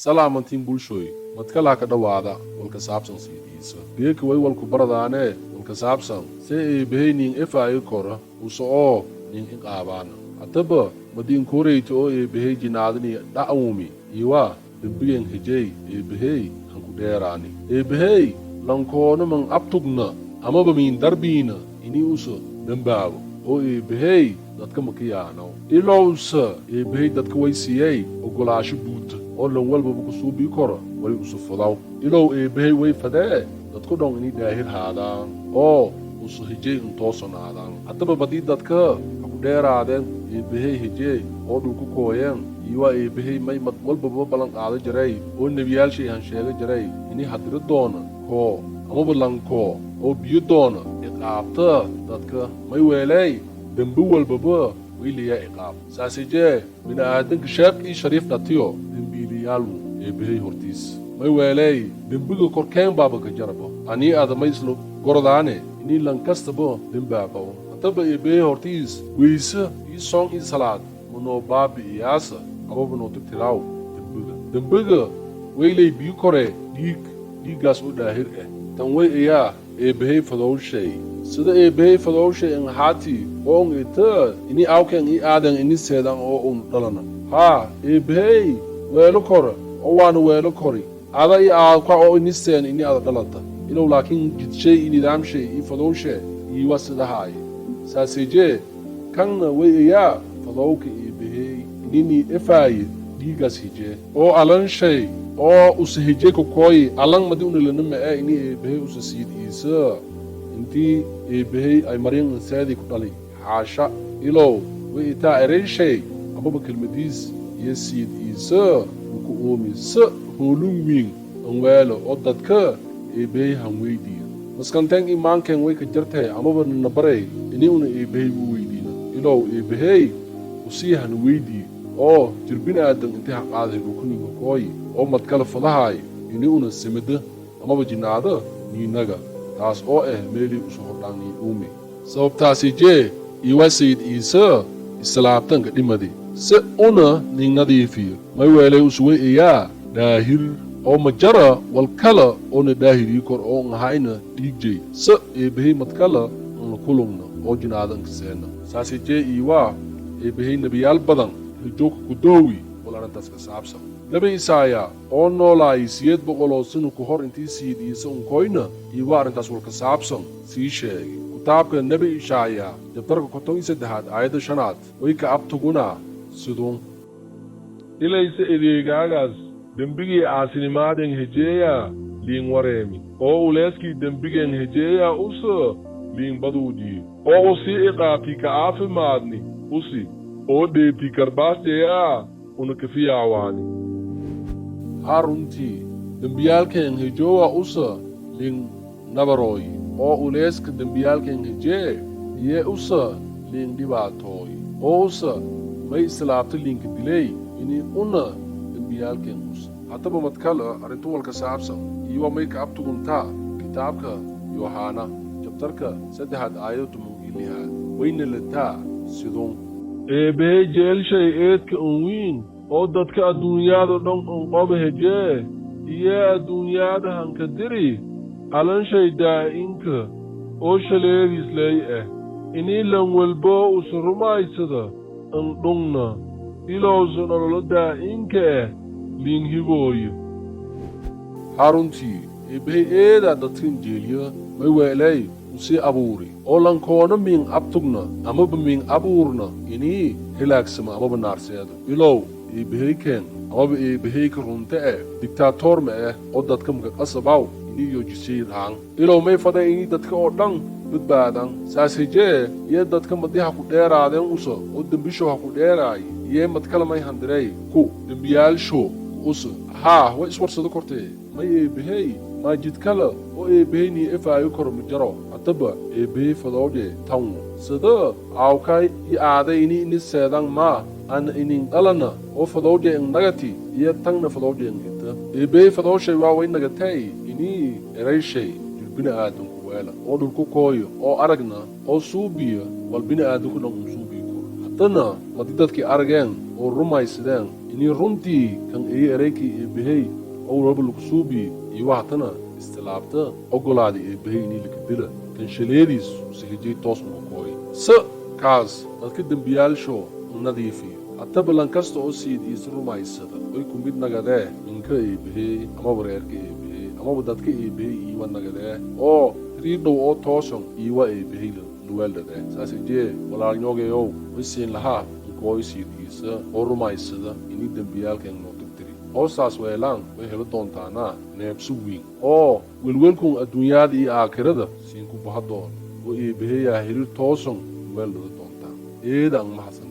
salaamantiin bulshooy madkalaha ka dhowaada walka saabsan siidiisa geeka way walku baradaanee walka saabsan see eebbahey nin efaayo kora usa'oo nin inqaabaana haddaba madiinkooreyta oo eebbahey jinaadani dha'awumi iwaa dembigen hejey eebbahey hanku dheeraani eebbahey lankoona man abtugna amaba miin darbiina inii usa dembaabo oo eebbahey dadka makiyaanaw ilowsa eebbahey dadka way siiyey ogolaasho buuta oo lan walbaba ku suubii kora way usu fudaw ilow eebbahey way fadee dadku dhon inay daahir haadaan oo usu hejey untoosonaadaan haddaba badii dadka haku dheeraadeen eebbahey hejey oo dhulku kooyeen iwaa eebbahey may mad walbaba ballan qaada jiray oo nebiyaalshay han sheega jiray inay hadiro doona koo amaba lankoo oo biyo doona iqaabta dadka may weeley dembi walbaba waylayaa iqaab saasijee bini'aadanka sheekii shariif dhatiyo dembiiliyaalwu eebbahey hortiis may weeley dembiga korkeen baaba ka jarabo anii adamayslo gordaane inii lankastaba dembaabaw haddaba eebbahey hortiis weyse ii soon ii salaad manoo baabi'iyaasa amaba noo tirtiraaw dembiga waylay biyo kore dhiiggaas u dhaahir ah tan way ayaa eebbahey fadowshay sida eebbahey fadowshay an haatii oo un ita inii awken ii aadan ini seedan oo un dhalana haa eebbahey weelo kora oo waana weelo kori ada ii aadka oo ini seen ini ada dhalata ilow laakiin jidshay ii nidaamshay ii fadowshe iiwa sidahaaye saasejee kanna way ayaa fadowka eebbahey inini efaaye dhiigaas hijee oo alanshay oo usa hijey kokooyi alan madi unilana ma'e ini eebbahey usa siid iisa intii eebbahey ay maryan insaadii ku dhali xaasha ilow way itaa erayshay amaba kelmadiis iyo siid iisa uku oomi sa hoolun wiin an weelo oo dadka eebbahey han weydiiya maskanteen iimaankeen way ka jartay amaba nanabarey ini una eebbahey u weydiina ilow eebbahey usii han weydii oo jirbin aadan intii ha qaaday rukuniga kooyi oo madkala fadahaay ini una simida amaba jinaada niinaga taas oo ah meelii usu hordhaangii uumi sababtaasi jee iwa sayid iisa islaabtanka dhimadi se una ningnadiifiyo may weelay usuway iyaa dhaahir oo majara walkala oona dhaahirii kor oo ngahayna dhiigjey se eebbahey madkala una kulungna oo jinaadanka seena saasi jee iwaa eebbahey nebiyaal badan hijoogka kudoowi wal arrintaas ka saabsan nebi isaaya oo noolaayay 800 sano ku hor intii siidiisa unkoyna iiwa arrintaas walka saabsan sii sheegay kitaabka nebi isaaya jabtarka 13 aayadda 5 way ka abtuguna siduu ilaysa edeegaagaas dembigii aasinimaadeen hejeeya liin wareemi oo uleeskii dembigeen hejeeya usa liin baduudii oo usii iqaabtii ka aafimaadni usi oo dheebtii karbaasteeyaa una kafiyaawaani haa runtii dembiyaalkeen hejoowa usa liin nabarooy oo uleeska dembiyaalkeen hejee yee usa liin dhibaatooy oo usa may islaabta liinka diley inii una dembiyaalkeen usa haddaba madkala arrintu walka saabsan iiwa may ka abtuguntaa kitaabka yohaana jabtarka 3 aayadda 16 wayna lataa siduu eebbahey jeelshay eedka unwiin oo dadka adduunyaada dhan unqoba hejee iyee adduunyaada hanka diri alanshay daa'inka oo shaleediis leey ah inii lan walboo usa rumaysada andhungna ilowsa nololo daa'inka ah liin hibooyo haruntii eebbahey eedaa dadkan jeeliya may weelay usii abuuri oo lankoona miin abtugna amaba miin abuurna inii hilaagsama amaba naarseedo ilow eebbaheyken amaba eebbaheyka runta eh digtaatoor ma ah oo dadka maka qasabaw inii yoojisay raang ilow may faday inii dadka oo dhan badbaadan saas hejee iyo dadka madi ha ku dheeraadeen usa oo dembishow ha ku dheeraay iyee madkala may handirey ku dembiyaalshow usa haa way iswarsado kortee may eebbahey maa jidkala oo eebbaheynii efaayo kor ma jaro haddaba eebbahey fadowdhe tanwo sida aawkay i aaday inii ini seedan maa ana inin dhalana oo fadowdhe innagati iyo tangna fadowdhe ingita eebbahey fadowshay waa way nagatay inii erayshay jirbina aadanku weela oo dhulku kooyo oo aragna oo suubiya wal bini aadanku dhan un suubii kor haddana madi dadkii arageen oo rumaysadeen إني رنتي كان إيه أريكي إبهي أو رب الكسوبي يوحتنا استلابتا أقولادي إبهي إني لكدلا كان شليديس وسيجي توس مكوي كاس dadka dambiyaalsho nadiifiyo hatta balan kasta oo siidiis rumaysada way ku mid nagadee ninka eebahey ama wareerka eebahey ama dadka eebahey iiwa nagadee oo riidhow oo toosan iiwa eebahey luweeldadee saas ijee walaalnyogeyow wisiin lahaa inkooy siidiisa oo rumaysada ini dambiyaalkeen noo tirtiri oo saas weelaan way helo doontaana neebsu wiin oo welwelkun adduunyaada iyo aakhirada siinku bahadoon oo eebaheyaa hirir toosan luweeldada doontaa eeda ang mahadsan